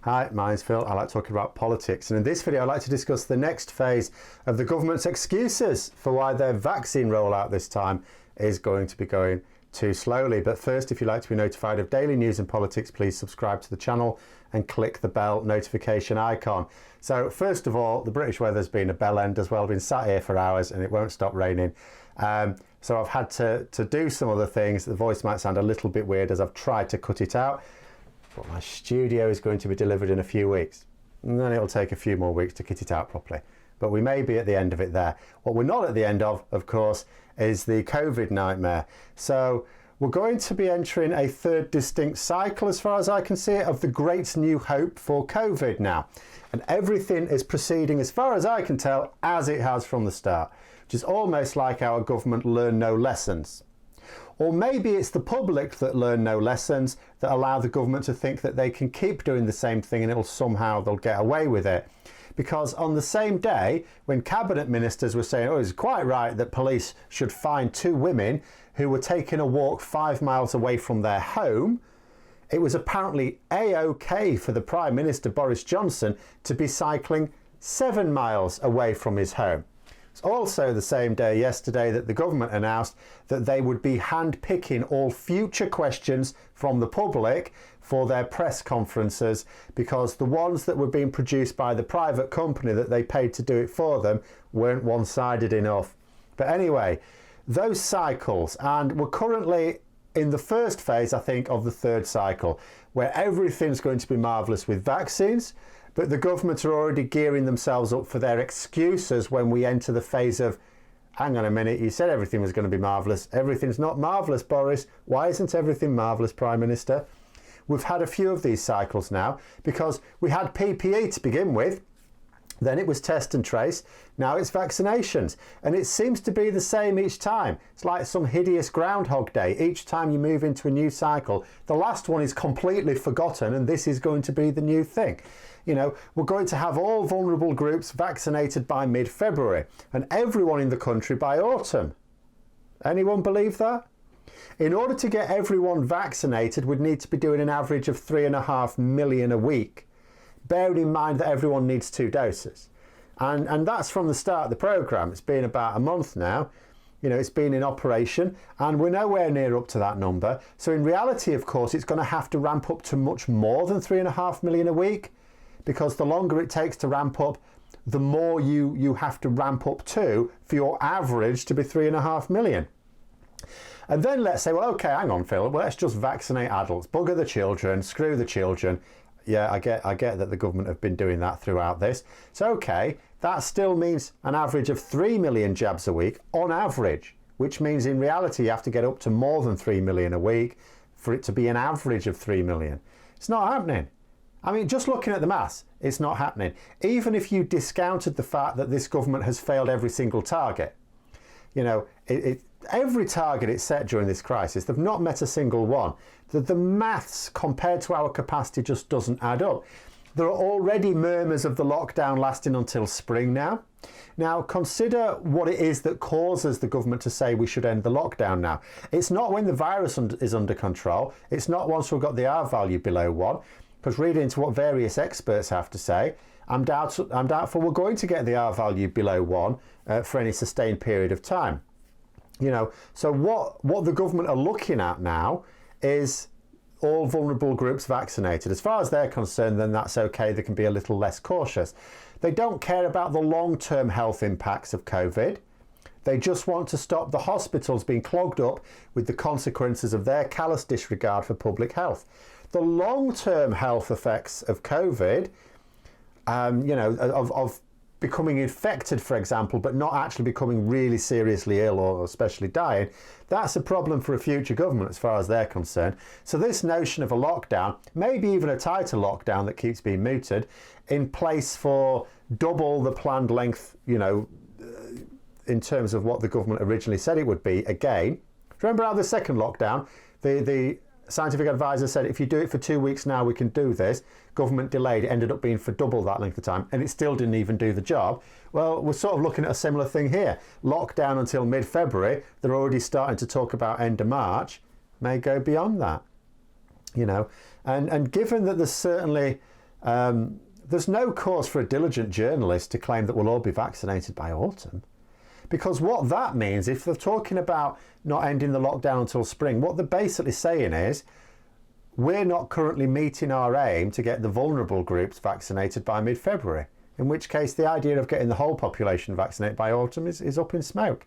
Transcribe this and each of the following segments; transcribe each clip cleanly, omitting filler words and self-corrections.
Hi, my name's Phil. I like talking about politics, and in this video I'd like to discuss the next phase of the government's excuses for why their vaccine rollout this time is going to be going too slowly. But first, if you'd like to be notified of daily news and politics, please subscribe to the channel and click the bell notification icon. So first of all, the British weather's been a bell end as well. I've been sat here for hours and it won't stop raining. So I've had to do some other things. The voice might sound a little bit weird as I've tried to cut it out. But my studio is going to be delivered in a few weeks, and then it'll take a few more weeks to kit it out properly. But we may be at the end of it there. What we're not at the end of course, is the COVID nightmare. So we're going to be entering a third distinct cycle, as far as I can see it, of the great new hope for COVID now. And everything is proceeding, as far as I can tell, as it has from the start, which is almost like our government learned no lessons. Or maybe it's the public that learn no lessons that allow the government to think that they can keep doing the same thing and they'll get away with it. Because on the same day when cabinet ministers were saying, oh, it's quite right that police should fine 2 women who were taking a walk 5 miles away from their home, it was apparently A-OK for the Prime Minister Boris Johnson to be cycling 7 miles away from his home. It's also the same day yesterday that the government announced that they would be hand-picking all future questions from the public for their press conferences, because the ones that were being produced by the private company that they paid to do it for them weren't one-sided enough. But anyway, those cycles, and we're currently in the first phase, I think, of the third cycle, where everything's going to be marvellous with vaccines, but the government are already gearing themselves up for their excuses when we enter the phase of, hang on a minute, you said everything was going to be marvellous. Everything's not marvellous, Boris. Why isn't everything marvellous, Prime Minister? We've had a few of these cycles now, because we had PPE to begin with. Then it was test and trace, now it's vaccinations. And it seems to be the same each time. It's like some hideous Groundhog Day. Each time you move into a new cycle, the last one is completely forgotten and this is going to be the new thing. You know, we're going to have all vulnerable groups vaccinated by mid-February and everyone in the country by autumn. Anyone believe that? In order to get everyone vaccinated, we'd need to be doing an average of 3.5 million a week. Bearing in mind that everyone needs 2 doses. And that's from the start of the programme. It's been about a month now. You know, it's been in operation and we're nowhere near up to that number. So in reality, of course, it's going to have to ramp up to much more than 3.5 million a week, because the longer it takes to ramp up, the more you have to ramp up to for your average to be 3.5 million. And then let's say, well, okay, hang on, Phil, well, let's just vaccinate adults, bugger the children, screw the children. Yeah, I get that the government have been doing that throughout this. So, okay, that still means an average of 3 million jabs a week on average, which means in reality you have to get up to more than 3 million a week for it to be an average of 3 million. It's not happening. I mean, just looking at the maths, it's not happening. Even if you discounted the fact that this government has failed every single target, you know, every target it's set during this crisis, they've not met a single one. The maths compared to our capacity just doesn't add up. There are already murmurs of the lockdown lasting until spring now. Now consider what it is that causes the government to say we should end the lockdown now. It's not when the virus is under control. It's not once we've got the R value below 1. Because reading into what various experts have to say, I'm doubtful we're going to get the R value below 1 for any sustained period of time. You know, so what the government are looking at now is all vulnerable groups vaccinated. As far as they're concerned, then that's okay. They can be a little less cautious. They don't care about the long-term health impacts of COVID. They just want to stop the hospitals being clogged up with the consequences of their callous disregard for public health. The long-term health effects of COVID, you know, of becoming infected, for example, but not actually becoming really seriously ill or especially dying, that's a problem for a future government as far as they're concerned. So this notion of a lockdown, maybe even a tighter lockdown that keeps being mooted, in place for double the planned length, you know, in terms of what the government originally said it would be, again. Remember how the second lockdown, the scientific advisor said if you do it for 2 weeks now we can do this. Government delayed, it ended up being for double that length of time and it still didn't even do the job. Well, we're sort of looking at a similar thing here. Lockdown until mid-February, they're already starting to talk about end of March, may go beyond that, you know. And given that there's certainly there's no cause for a diligent journalist to claim that we'll all be vaccinated by autumn. Because what that means, if they're talking about not ending the lockdown until spring, what they're basically saying is we're not currently meeting our aim to get the vulnerable groups vaccinated by mid-February, in which case the idea of getting the whole population vaccinated by autumn is up in smoke.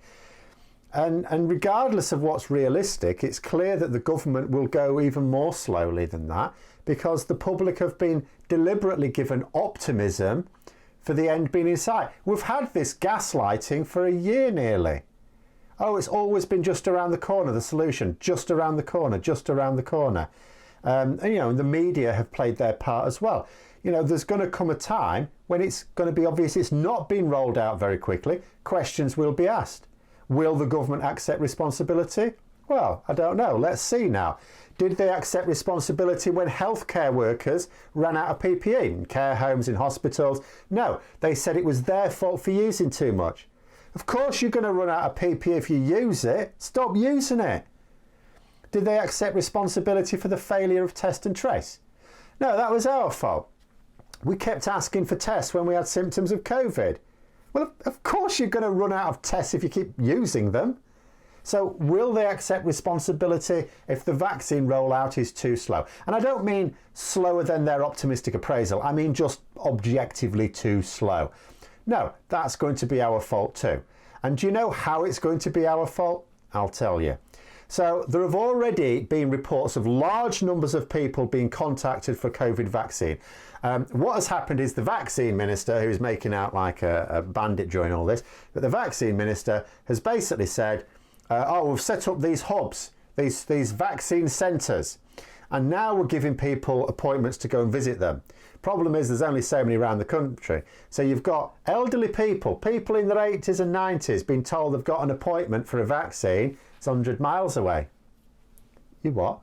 And regardless of what's realistic, it's clear that the government will go even more slowly than that, because the public have been deliberately given optimism for the end being in sight. We've had this gaslighting for a year nearly. Oh, it's always been just around the corner, the solution, just around the corner, just around the corner. And the media have played their part as well. There's going to come a time when it's going to be obvious it's not been rolled out very quickly. Questions will be asked. Will the government accept responsibility? Well, I don't know. Let's see now. Did they accept responsibility when healthcare workers ran out of PPE in care homes, in hospitals? No, they said it was their fault for using too much. Of course you're going to run out of PPE if you use it. Stop using it. Did they accept responsibility for the failure of test and trace? No, that was our fault. We kept asking for tests when we had symptoms of COVID. Well, of course you're going to run out of tests if you keep using them. So will they accept responsibility if the vaccine rollout is too slow? And I don't mean slower than their optimistic appraisal. I mean just objectively too slow. No, that's going to be our fault too. And do you know how it's going to be our fault? I'll tell you. So there have already been reports of large numbers of people being contacted for COVID vaccine. What has happened is the vaccine minister, who's making out like a bandit during all this, but the vaccine minister has basically said, we've set up these hubs, these vaccine centres, and now we're giving people appointments to go and visit them. Problem is there's only so many around the country. So you've got elderly people in their 80s and 90s being told they've got an appointment for a vaccine. It's 100 miles away. You what?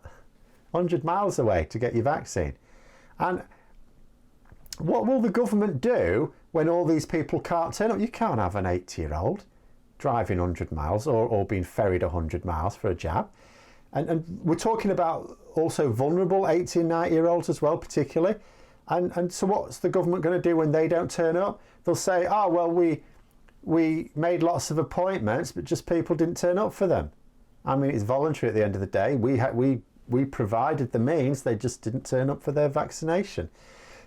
100 miles away to get your vaccine. And what will the government do when all these people can't turn up? You can't have an 80-year-old driving 100 miles or being ferried 100 miles for a jab. And we're talking about also vulnerable 80 and 90-year-olds as well, particularly. And so what's the government going to do when they don't turn up? They'll say, we made lots of appointments, but just people didn't turn up for them. I mean, it's voluntary at the end of the day. We provided the means, they just didn't turn up for their vaccination.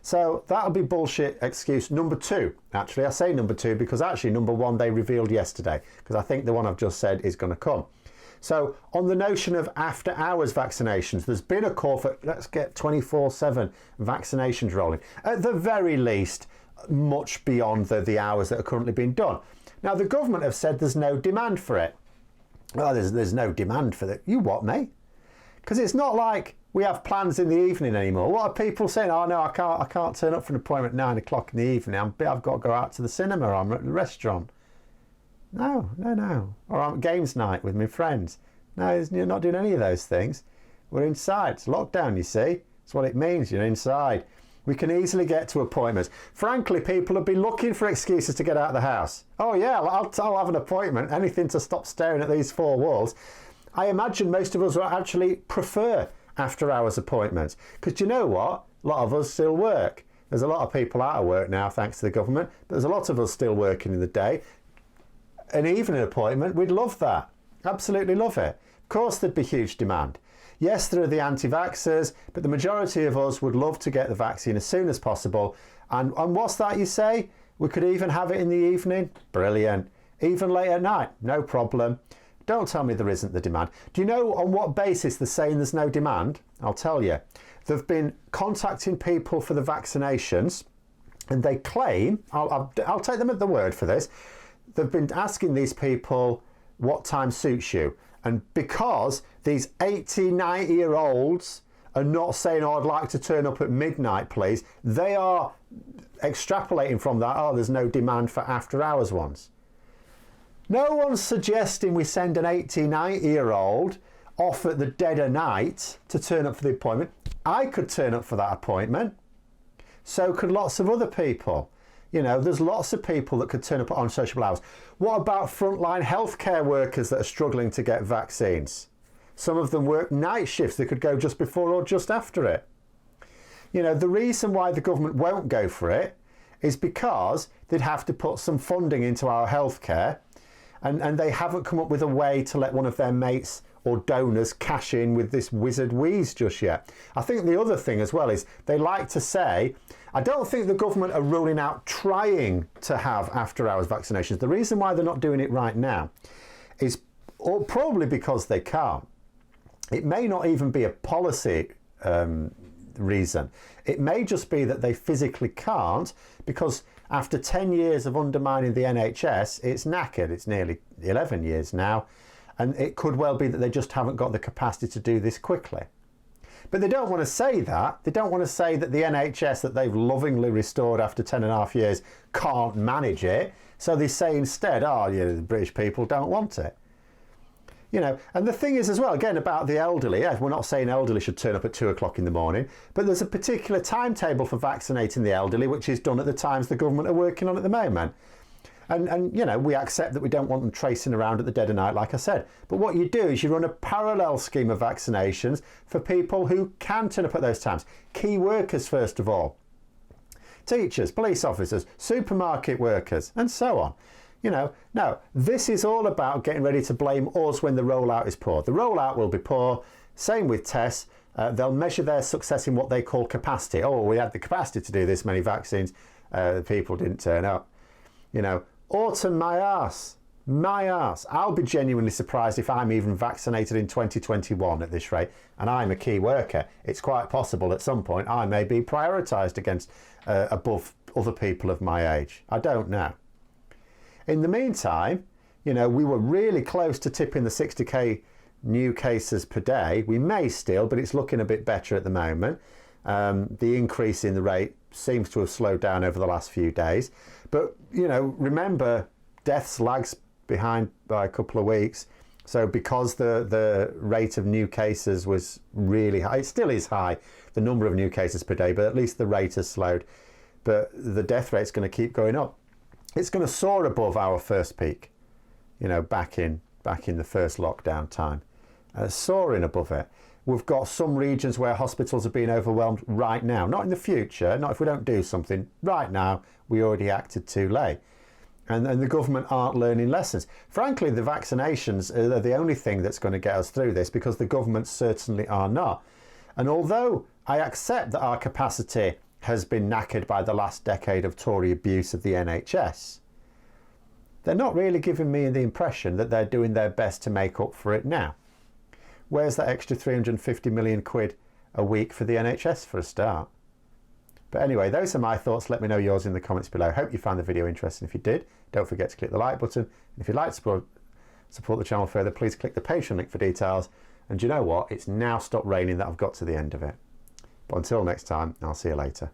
So that'll be bullshit excuse number two. Actually, I say number two because actually number one they revealed yesterday, because I think the one I've just said is going to come. So on the notion of after hours vaccinations, there's been a call for let's get 24/7 vaccinations rolling. At the very least, much beyond the hours that are currently being done. Now, the government have said there's no demand for it. Well, there's no demand for it. You what, mate? Because it's not like we have plans in the evening anymore. What are people saying? Oh, no, I can't turn up for an appointment at 9 o'clock in the evening. I've got to go out to the cinema or I'm at the restaurant. No. Or I'm at games night with my friends. No, you're not doing any of those things. We're inside. It's lockdown, you see. That's what it means. You're inside. We can easily get to appointments. Frankly, people have been looking for excuses to get out of the house. Oh yeah, I'll have an appointment. Anything to stop staring at these four walls. I imagine most of us will actually prefer after hours appointments. Because you know what? A lot of us still work. There's a lot of people out of work now, thanks to the government. But there's a lot of us still working in the day. An evening appointment, we'd love that. Absolutely love it. Of course there'd be huge demand. Yes, there are the anti-vaxxers, but the majority of us would love to get the vaccine as soon as possible. And what's that you say? We could even have it in the evening? Brilliant. Even late at night? No problem. Don't tell me there isn't the demand. Do you know on what basis they're saying there's no demand? I'll tell you. They've been contacting people for the vaccinations and they claim, I'll take them at the word for this, they've been asking these people what time suits you. And because these 80, 90-year-olds are not saying, oh, I'd like to turn up at midnight, please, they are extrapolating from that, oh, there's no demand for after-hours ones. No one's suggesting we send an 80, 90-year-old off at the dead of night to turn up for the appointment. I could turn up for that appointment. So could lots of other people. You know, there's lots of people that could turn up on sociable hours. What about frontline healthcare workers that are struggling to get vaccines? Some of them work night shifts. They could go just before or just after it. You know, the reason why the government won't go for it is because they'd have to put some funding into our healthcare, and they haven't come up with a way to let one of their mates or donors cash in with this wizard wheeze just yet. I think the other thing as well is they like to say, I don't think the government are ruling out trying to have after-hours vaccinations. The reason why they're not doing it right now is probably because they can't. It may not even be a policy reason. It may just be that they physically can't, because after 10 years of undermining the NHS, it's knackered. It's nearly 11 years now, and it could well be that they just haven't got the capacity to do this quickly. But they don't want to say that. They don't want to say that the NHS that they've lovingly restored after 10.5 years can't manage it. So they say instead, oh, yeah, the British people don't want it. You know, and the thing is as well, again, about the elderly, yeah, we're not saying elderly should turn up at 2 o'clock in the morning, but there's a particular timetable for vaccinating the elderly, which is done at the times the government are working on at the moment. And you know, we accept that we don't want them tracing around at the dead of night, like I said. But what you do is you run a parallel scheme of vaccinations for people who can turn up at those times. Key workers, first of all. Teachers, police officers, supermarket workers, and so on. You know, now, this is all about getting ready to blame us when the rollout is poor. The rollout will be poor. Same with tests. They'll measure their success in what they call capacity. Oh, we had the capacity to do this many vaccines. People didn't turn up. You know, autumn my arse. My arse. I'll be genuinely surprised if I'm even vaccinated in 2021 at this rate. And I'm a key worker. It's quite possible at some point I may be prioritised against above other people of my age. I don't know. In the meantime, you know, we were really close to tipping the 60k new cases per day. We may still, but it's looking a bit better at the moment. The increase in the rate seems to have slowed down over the last few days. But, you know, remember, deaths lags behind by a couple of weeks. So because the rate of new cases was really high, it still is high, the number of new cases per day, but at least the rate has slowed. But the death rate's going to keep going up. It's going to soar above our first peak, you know, back in the first lockdown time, soaring above it. We've got some regions where hospitals are being overwhelmed right now, not in the future, not if we don't do something. Right now, we already acted too late. And the government aren't learning lessons. Frankly, the vaccinations are the only thing that's going to get us through this, because the government certainly are not. And although I accept that our capacity has been knackered by the last decade of Tory abuse of the NHS, they're not really giving me the impression that they're doing their best to make up for it now. Where's that extra 350 million quid a week for the NHS for a start? But anyway, those are my thoughts. Let me know yours in the comments below. Hope you found the video interesting. If you did, don't forget to click the like button. And if you'd like to support the channel further, please click the Patreon link for details. And do you know what? It's now stopped raining that I've got to the end of it. But until next time, I'll see you later.